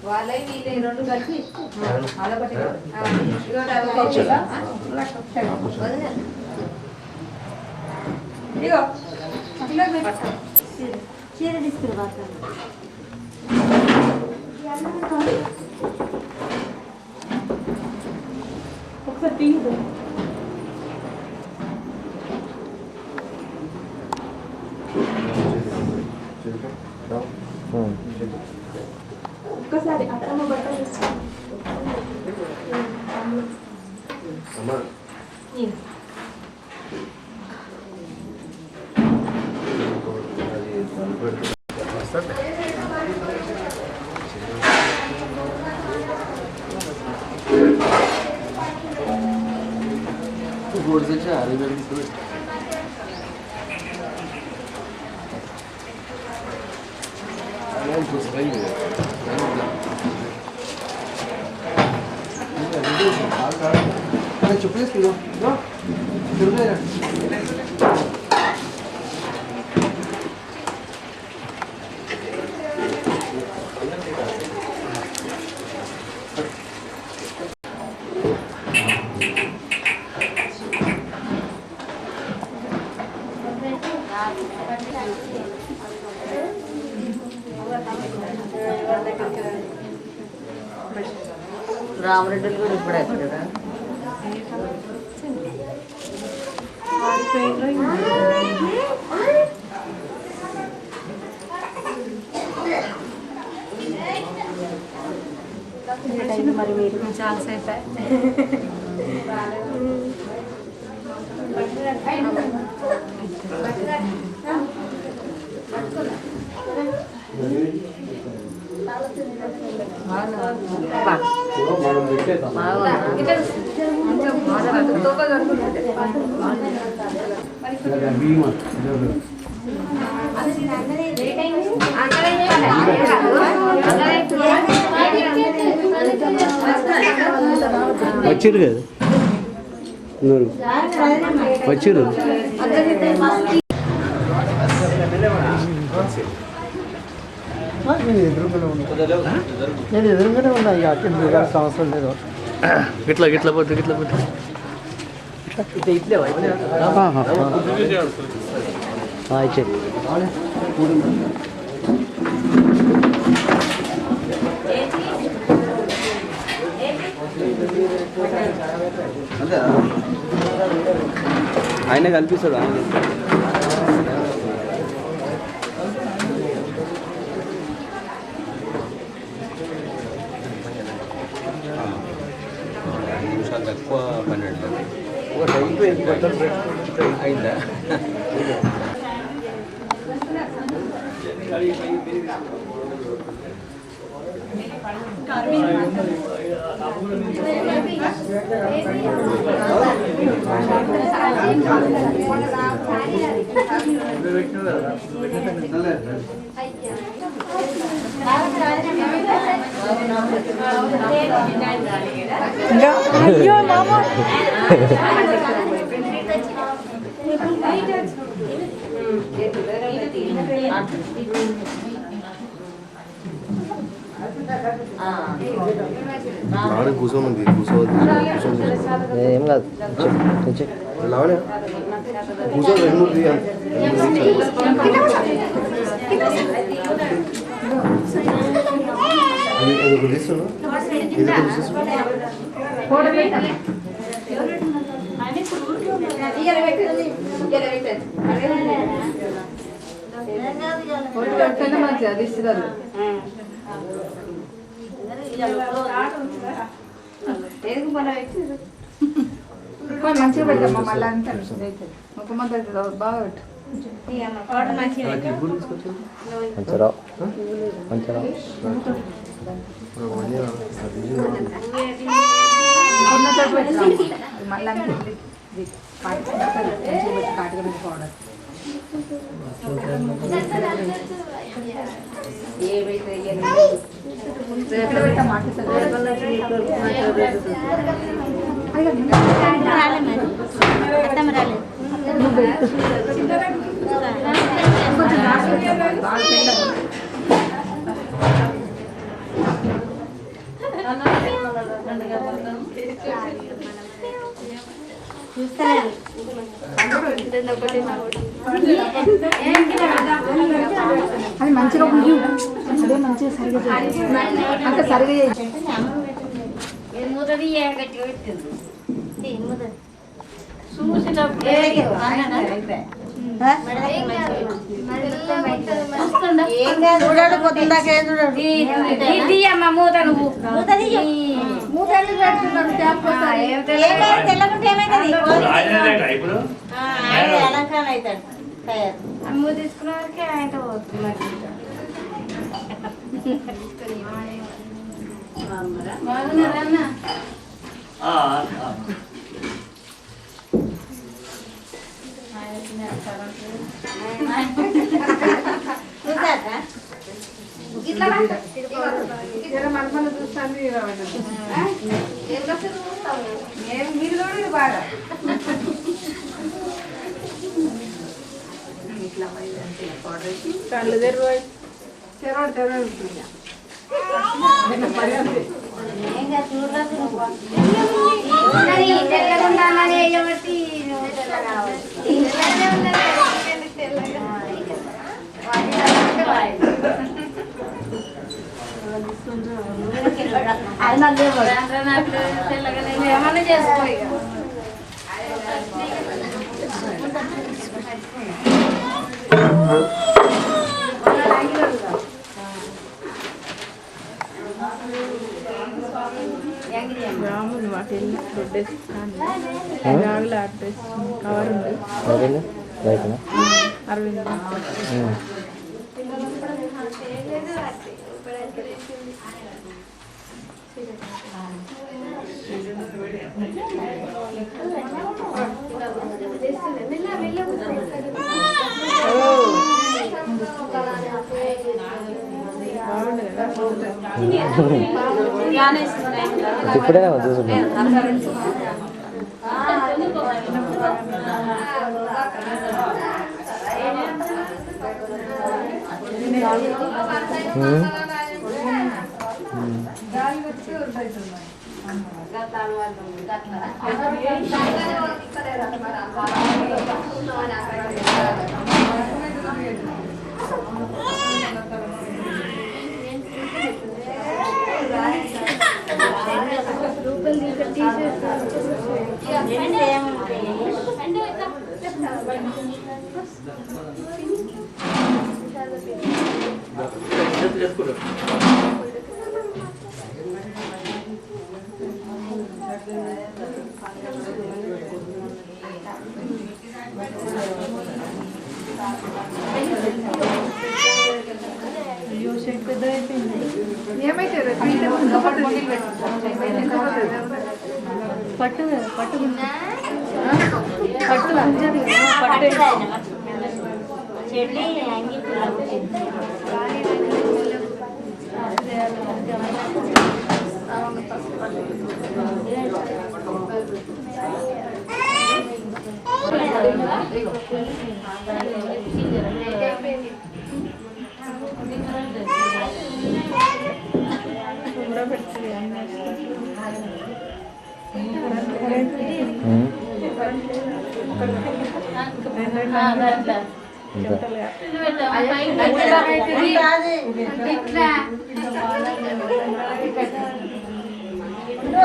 వాళ్ళే వీళ్ళే రెండు కలిసి చీర తీసుకురా ఒకసారి తీయదు ఒక్కసారి అత్తమ్మ బట్టలు बोर्ड से चाह रही मेरी तो मैं कुछ नहीं है मैं चुप ले लो चुप ले రామరెడ్డిలు కూడా ఇప్పుడు ఎక్కడ మరి మీరు చాలా సేపు వచ్చిరు కదా వచ్చిరు నేను ఎదురుగానే ఉన్నా అక్కడ దిగాల్సిన అవసరం లేదు గిట్లా గిట్లా పోతే గిట్లా పోతే ఇట్లే ఆయన కల్పిస్తాడు ఆయన నిమిషాలు తక్కువ 12 అయిందా అయ్యో మామ కూర్చోమంది ఏం కాదు లావనే కూర్చో రెండు మూడు మంచిగా అది ఇస్తున్నారు మంచిగా పెట్టమ్మా మళ్ళీ అంతా ఒక మంది బాగా పెట్టు మళ్ళీ కాటుగా పెట్టుకోవడం ఏవైతే ఎక్కడ పెట్టా మాట కొంచెం బాగా పెద్ద అది మంచిగా అదే మంచిగా సరిగా అంటే సరిగా చూడాడు పొద్దుందాకే చూడాడు తెల్లకుంటే ఏమైతుంది అలంకరణ అవుతాడు అమ్మ తీసుకున్న వరకే ఆయన పోతుంది బాగున్నారా అన్న ఇట్లా మనమని చూస్తాను మీరు చూడండి బాగా ఇట్లా కళ్ళు తెరవై తెరవడు ఏమన్నా చేసుకో రాములు వాటిల్ దొడ్డేసి రాగుల అడ్రస్ కవర్ ఉంది అరవింద్ ఇప్పుడే చూసుకుంటాం ఏమైతే పట్టు పట్టు పట్టు పట్టు చెల్లి అంగి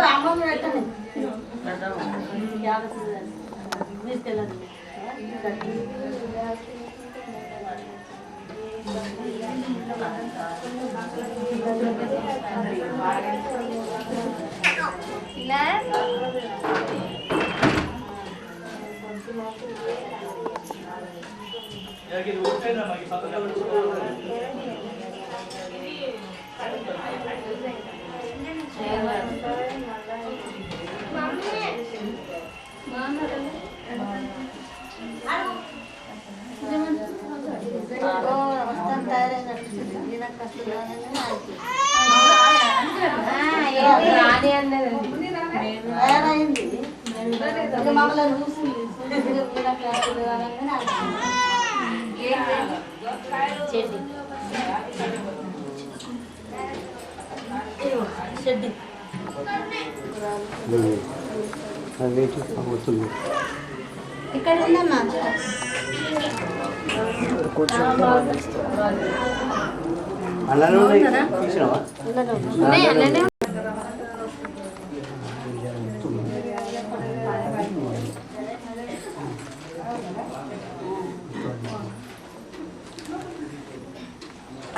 అమ్మమ్మ మమ్మల్ని చూసి చెడ్డి చెడ్డి ఇక్కడ ఉందమ్మా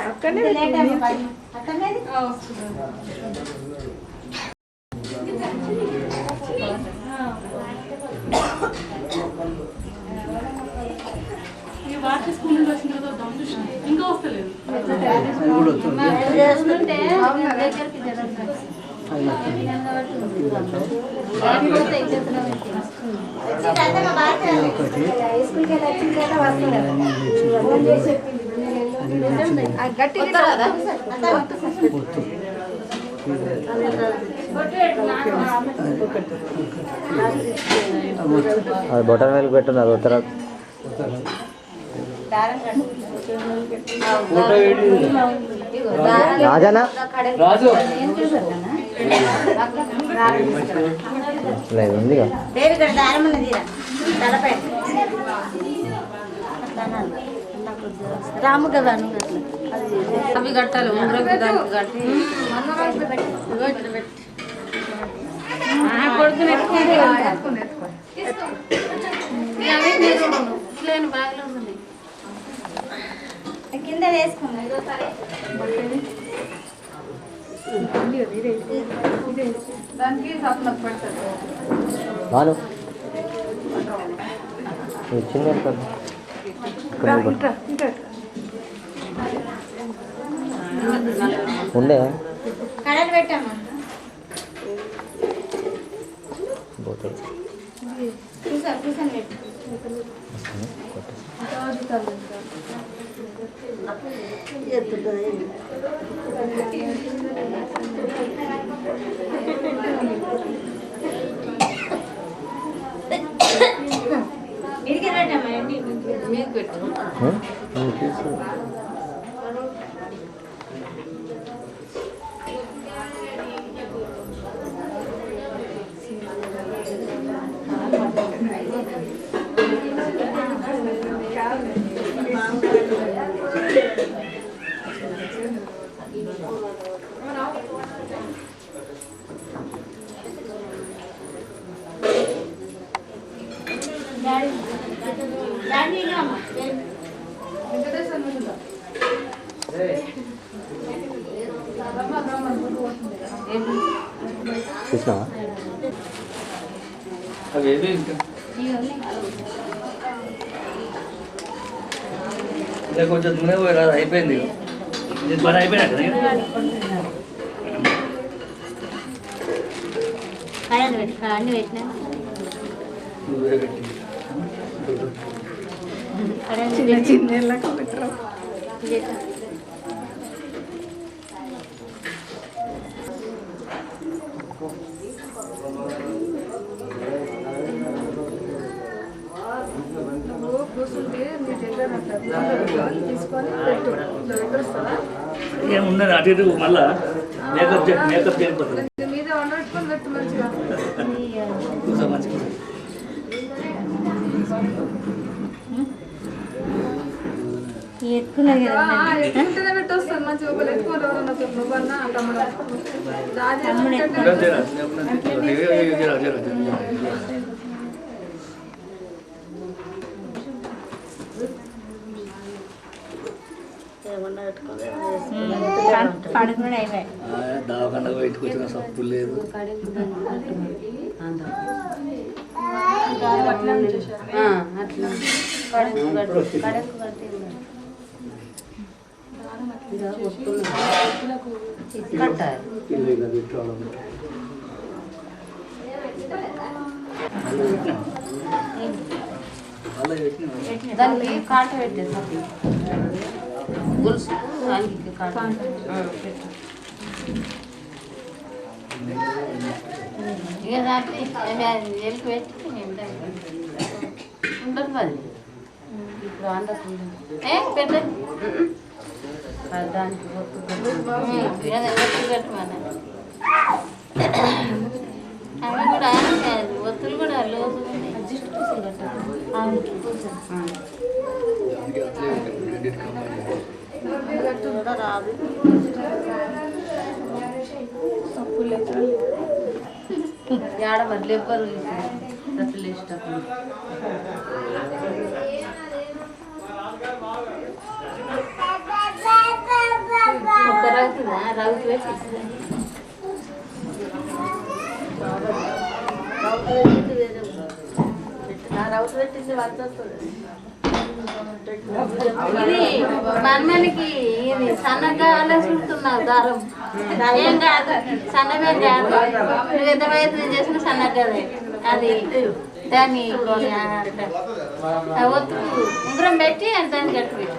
అక్కడనే అక్కడనే ఇంకా వస్తలేదు గట్టి అది బొటన్ వేలు పెట్టున్నారు ఉత్తర రాజానా లేదు ఉందిగా దేవి ఇక్కడ దారం ఉన్నదిరా తలపై రాము కదా అవి కట్టాలి ఉంగరం కట్టి కొడుకు ప్లేన్ బ్యాగ్లో ఉంది కింద వేసుకున్నా దానికి సప్నకు పెడతారు వాళ్ళు చిన్న ఉండే కడలు పెట్టమ్మా బోతలు కూర్చొని పెట్టు ఇడికి పెట్టమ్మా మీకు పెట్టు చూసినావా అవేవి ఇంకా కొంచెం నూనె పోయి రాదు అయిపోయింది ఇది పని అయిపోయినాక కడలు పెట్టి అన్ని పెట్టినా నువ్వే పెట్టి చిన్న పెట్టరు కూర్చుంటే మీ దగ్గర తీసుకొని పెట్టు వస్తుందా ఏమున్నది అటు ఇటు మళ్ళా మేకప్ చేయకపోతుంది మీద వండబెట్టుకొని పెట్టు మంచిగా కూర్చో మంచిగా ఎక్కున్నది కదా ఎక్కుంటేనే పెట్టి వస్తుంది మంచిగా ఒకళ్ళు ఎక్కువ ఎవరన్నా నువ్వన్నా తమ్ముడు పడుకున్నాడు అయిపోయి దావకుండా బయటకు వచ్చిన సప్పు లేదు దానికి కాట పెట్టేది గొలుసు దానికి కాట ఇక దాంట్లో ఎలుగు పెట్టి ఉండదు అది పెట్ట దానికి ఒత్తు పెట్టమని అవి కూడా ఒత్తులు కూడా లోతు జస్ట్ పూసలు కట్టాలి రాదు ఆడ మరి లేపరు అసలు ఇష్టం ఒక రౌతుందా రౌతు వేసి రౌతు పెట్టింది వచ్చేస్తుంది ఇది మనమేనికి ఇది సన్నగా చుడుతున్నావు దారం ఏం కాదు సన్నగా కాదు నువ్వు ఎంత వయసు చేసిన సన్నగానే అది దాన్ని ఒత్తు ఉంగరం పెట్టి దాన్ని గట్టి పెట్టి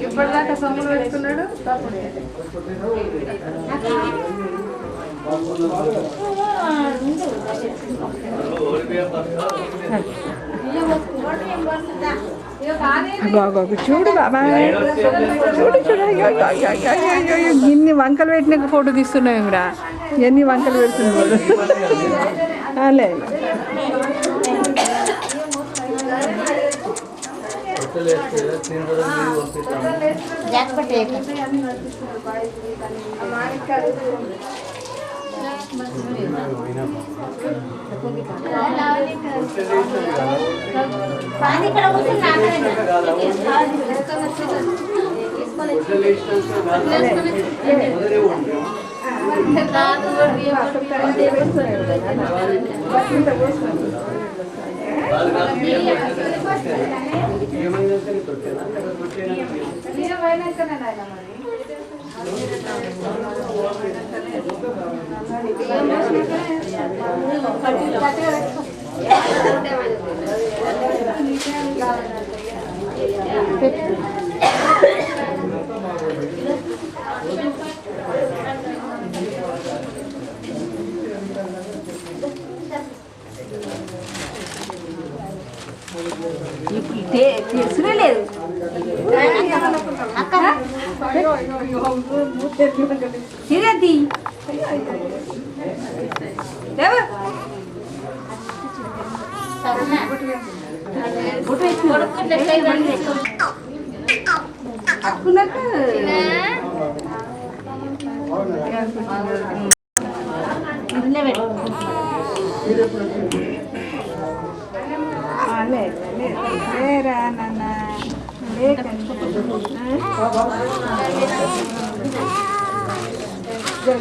ఇప్పటిదాకా సొమ్ములు పెట్టుకున్నాడు చూడు బాబా చూడు చూడు ఇన్ని వంకలు పెట్టినాక ఫోటో తీస్తున్నావు కూడా ఎన్ని వంకలు పెడుతున్నాడు అలే తెలుసునే లేదు సిరది అక్కునకు లేరా నాన్న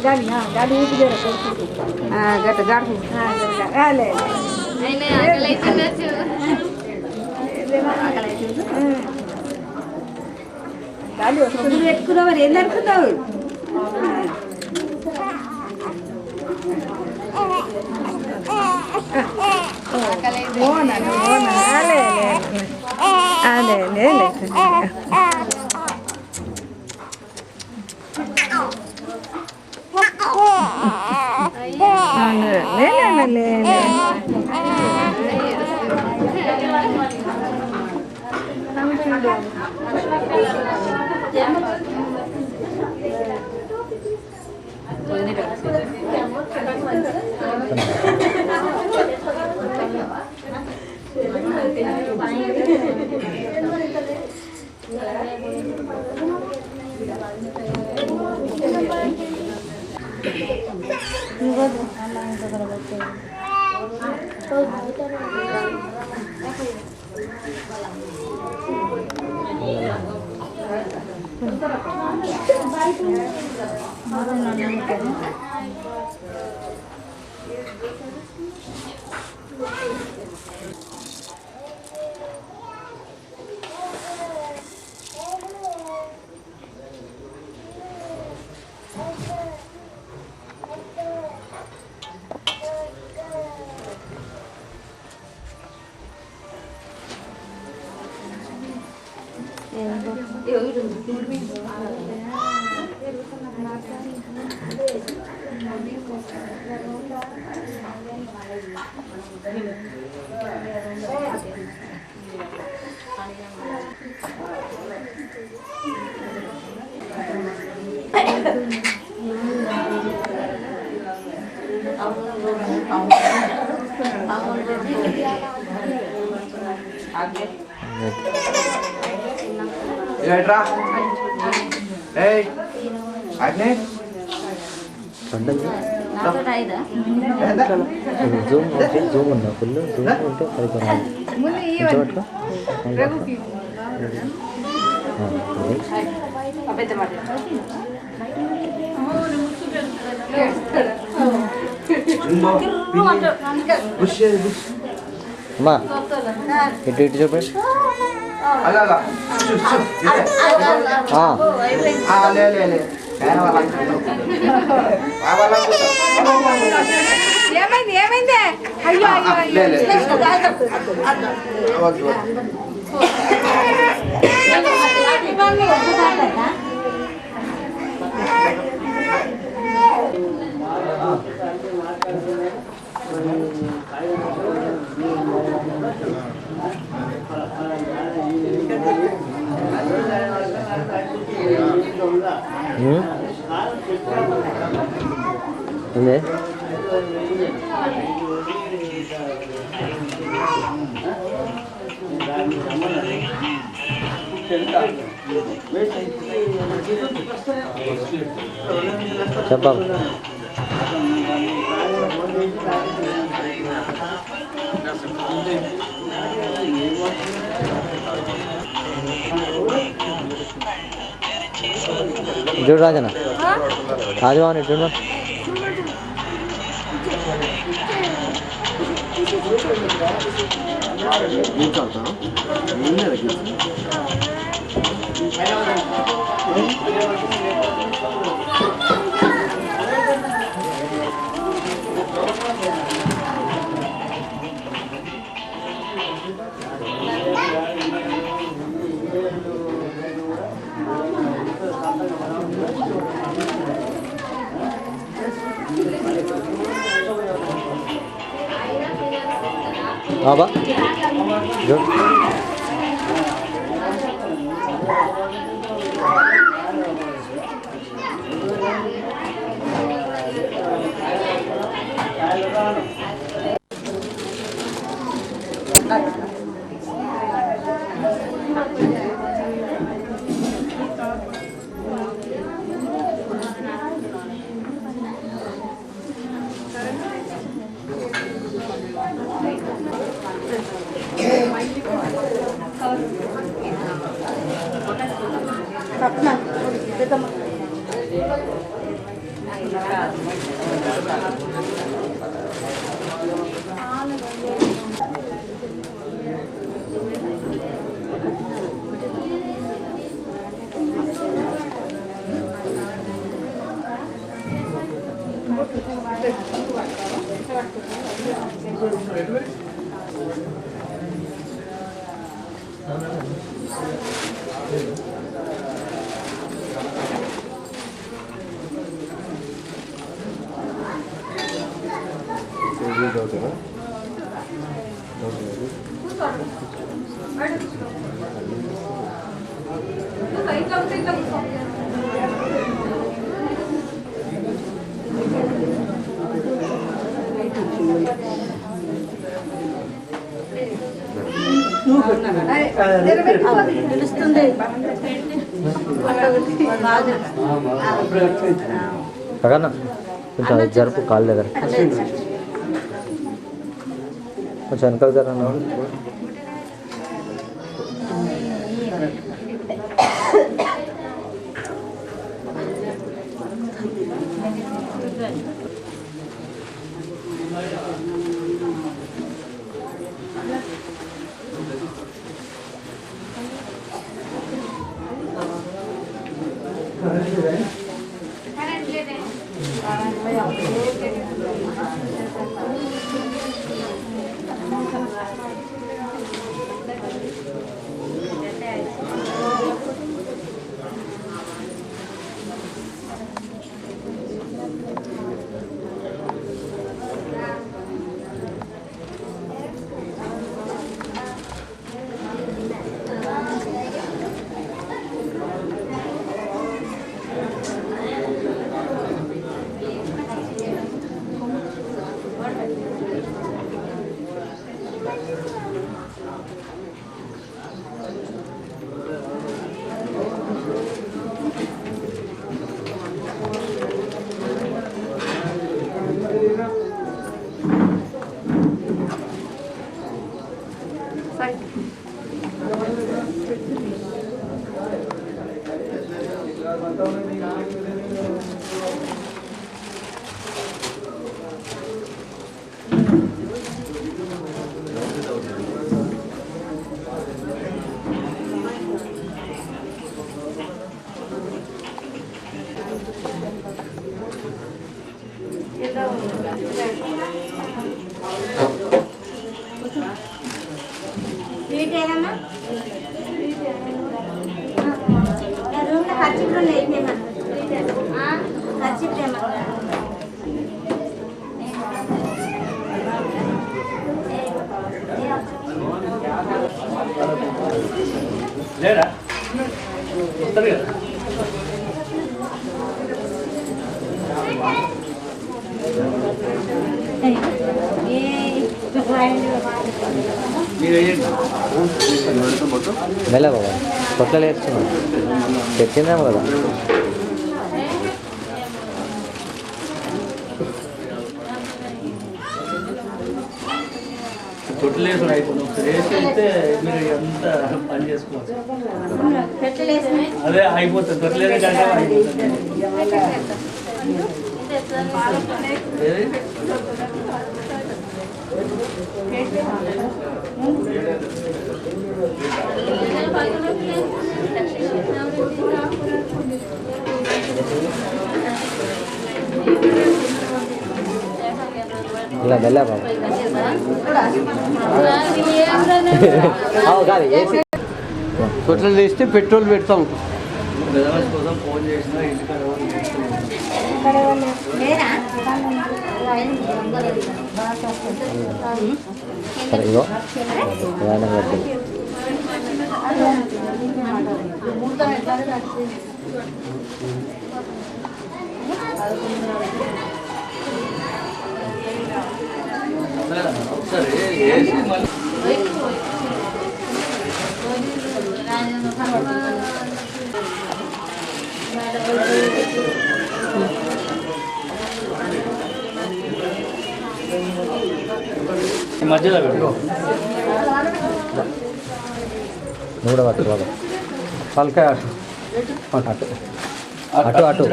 గాలి గాలి ఊపి గట్ట గాడి గాలి వస్తుంది పెట్టుకున్నావు మరి ఏం అనుకున్నావు రా ఏయ్ అగ్నే జూమ్ ఉంటే జూమ్ ఉన్నా ఫుల్ జూమ్ ఉంటే సరిపోయింది ముందు ఇంకోటి రఘుకి అమ్మా ఇటు ఇటు చూపండి అలా అలా లే లే లే ఏమైంది ఏమైంది అయ్యో అయ్యో లే లే ఏంది చెప్పాలి చూడు రాజన్న రాజభవన్ ఇటు చూడు బాబా చూడు కదన్నా కొంచెం అది జరుపు కాళ్ళ దగ్గర కొంచెం వెనకాల జరగన్నా స్వీట్ ఏదమ్మా రూమ్లో ఖర్చులు ఉన్నాయి ఖర్చు లేరా వస్తారు కదా మీరు వేయండి మెల్ల బాబా కొట్టలు వేస్తున్నాం తెచ్చిందేమో కదా తొట్టులు వేసి అయిపోయింది ఒకసారి వేసి అయితే మీరు ఎంత పని చేసుకోవచ్చు అదే అయిపోతుంది తొట్టులు వేసే అయిపోతుంది ఏది ఇలా మెల్ల బాబా కాదు ఏసీ తొట్టెలు తీస్తే పెట్రోల్ పెడతా ఉంటాం. బిజినెస్ కోసం ఫోన్ చేసినా ఇంటికాడ లేరా సరే ఇగో ప్రయాణం కట్టి ఒకసారి వేసి మళ్ళీ ఈ మధ్యలో పెట్టు నువ్వు కూడా పట్టు బాబా తలకాయ అటు అటు అటు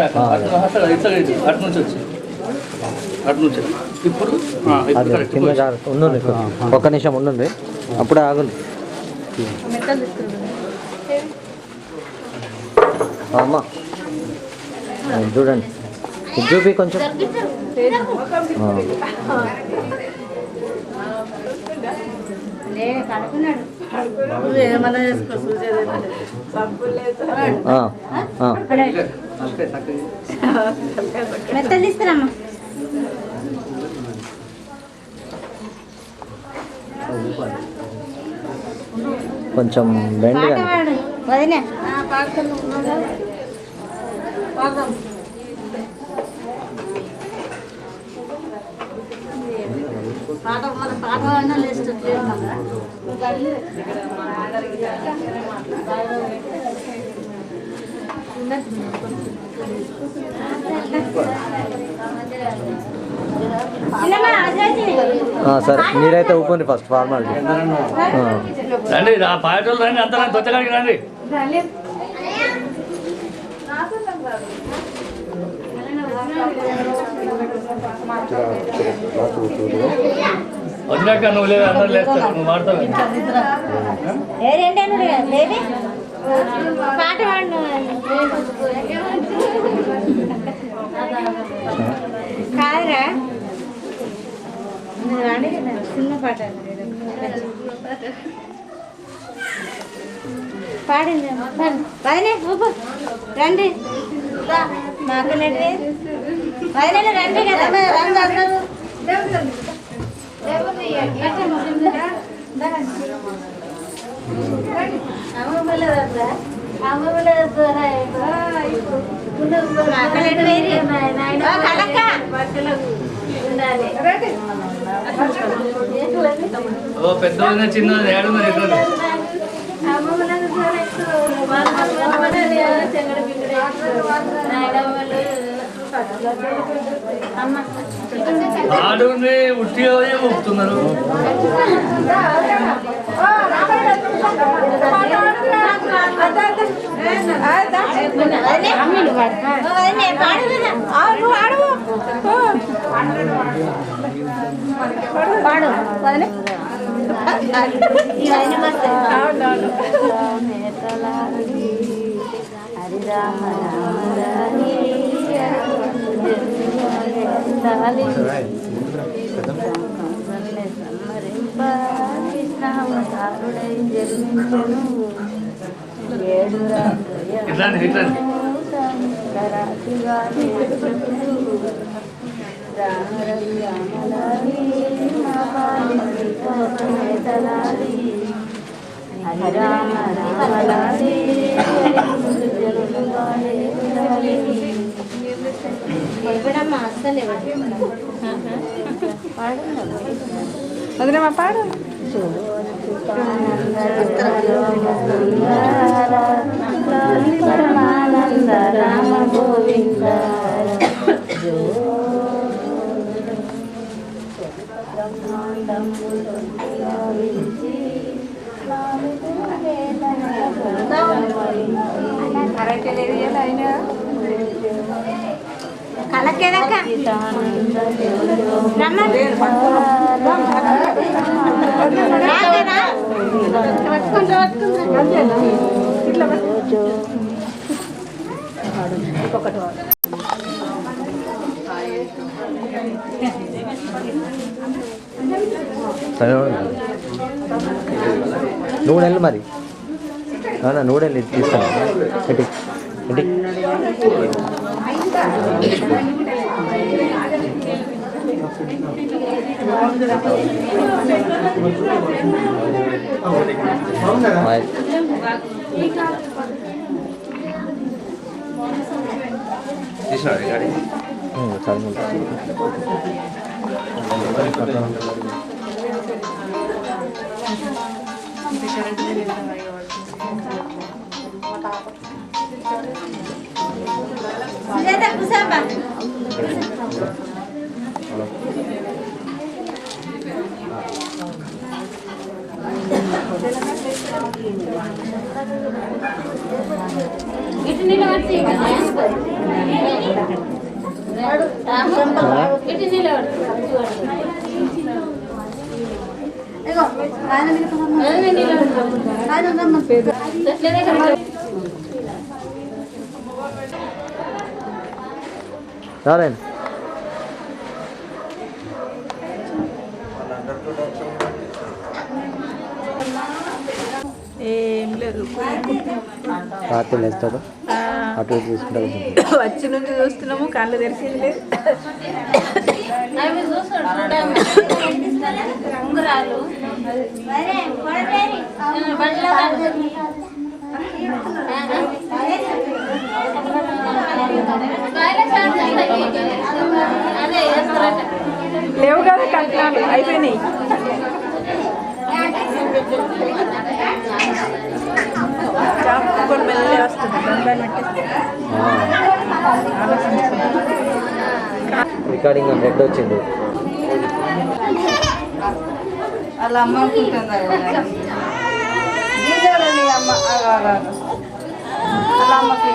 అటు నుంచి వచ్చి అటు నుంచి ఇప్పుడు అదే కింద జాగ్రత్త ఉండండి ఒక్క నిమిషం ఉండండి అప్పుడే ఆగుంది అమ్మ ఇది చూడండి ఇది చూపి కొంచెం ఏమన్నా చేసుకో మెత్తలు తీసుకురామ్మా కొంచెం బెండ్ పాట పాడు వదినా పాట మన పాట పాడినా లేస్ట్ సరే మీరైతే ఊపండి ఫస్ట్ ఫార్మాలిటీ రండి ఆ పాటలు రండి అంతా రండి తొచ్చగాడికి రండి వదిలేక నువ్వు లేదు అందరు లేస్తారు నువ్వు వాడతావు బేబీ పాట పాడు కాదురా రాండి చిన్న పాట పాడింది వదిలే ఊపు రండి మాకులండి వదిలే రండి కదా రండి అందరూ ఓ పెద్ద చిన్న ఏడు మరి ఇద్దరు ఆడుని ఉట్టిగా ఊపుతున్నారు పాడు హరిరామ కృష్ణావతారుడై జన్మించను ఏడు హరిరామ రామలాలి ఎవడమ్మా అసలు వదిలేమా పాడు పరమానంద రామ గోవింద కలకేదక్క నూనెళ్ళు మరి అవునా నూనెళ్ళు తీస్తాను ఎట్టి ఎట్టి ఇటు నిలబడి ఇటు నిలబడి రాలేండి ఏం లేదు రాత్రి లేస్తాడు అటు ఇటు తీసుకుంటా వచ్చి నుండి చూస్తున్నాము కళ్ళు తెరిచింది అవి చూస్తాడు ఉంగరాలు అదే లేవు కదా కట్నాలు అయిపోయినాయి కొన్ని మెల్లలే వస్తుంది రికార్డింగ్ రెడ్ వచ్చింది అలా అమ్మ అనుకుంటుందా అమ్మ అలా అమ్మకి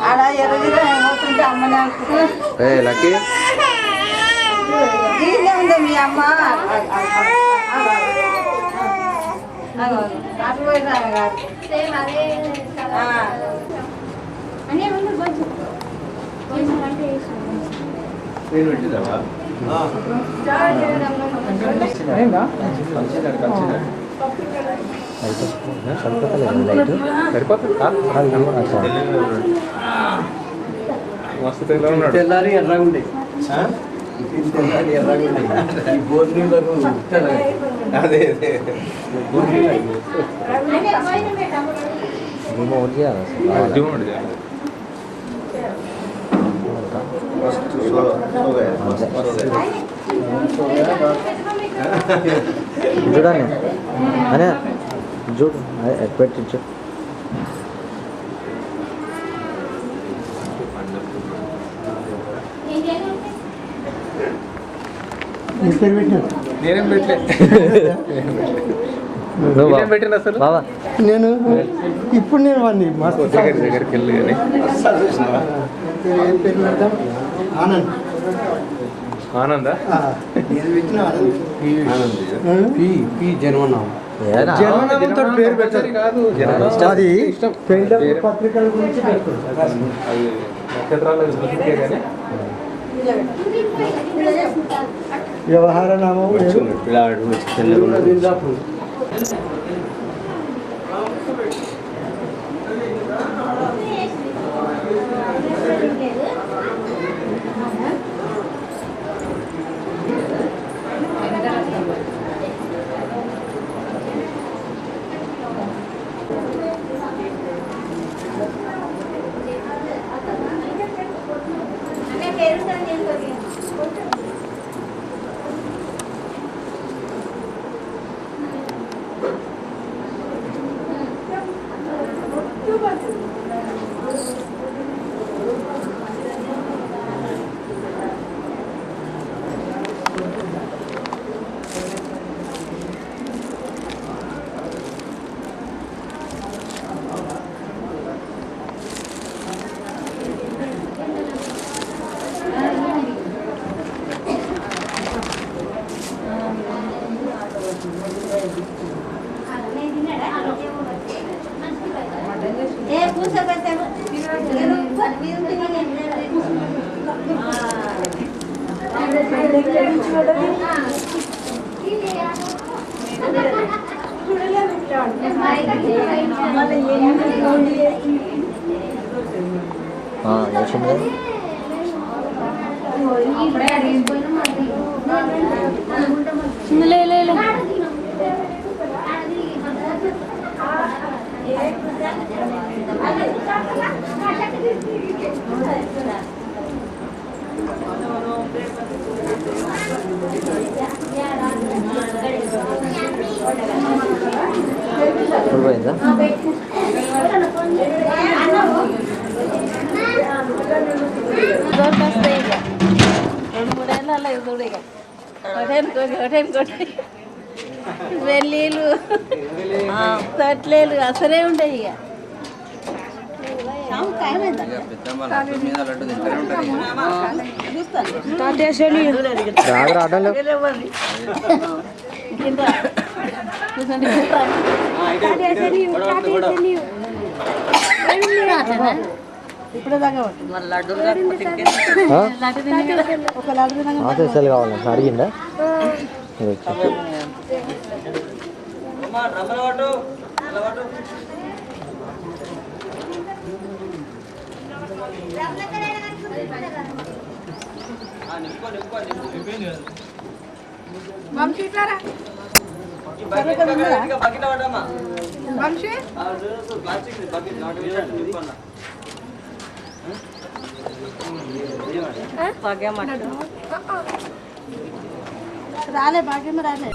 ఆడ ఎర్రగిర ఏమవుతుంటే అమ్మనే అనుకుంటుంది లక్కీ దీనిలో ఉంది మీ అమ్మ అటు పోయి రాను కాదు తెల్లారి ఎర్రగుండే తెల్లారి ఎర్రగుండే ఈ గోధుమలకు అదే అదే చూడండి అనే చూడు పెట్టించు నేనేం పెట్టలే బాబా నేను ఇప్పుడు నేను వాడిని మస్తు దగ్గరికి వెళ్ళి కానీ ఏం పేరు పెడతాం ఆనంద్ ఆనందా నేను పెట్టిన ఆనంద్ పి జన్మనామం జన్మనామంతో పేరు పెట్టారు కాదు అది పెళ్ళ పత్రికల గురించి పెడతారు అది నక్షత్రాలు చూస్తే కానీ వ్యవహార నామం పిల్లాడు పోయిందా దొరకొస్తాయి ఇక 2-3 ఏళ్ళ చూడు ఇక ఒకటేనుకోటి వెల్లీలు తట్లేలు అసలే ఉంటాయి ఇక ఇప్పుడే దాకా సెల్ కావాలంటే అడిగిందా వంశీ ఇట్లారా వంశీ రాలే భాగ్యం రాలే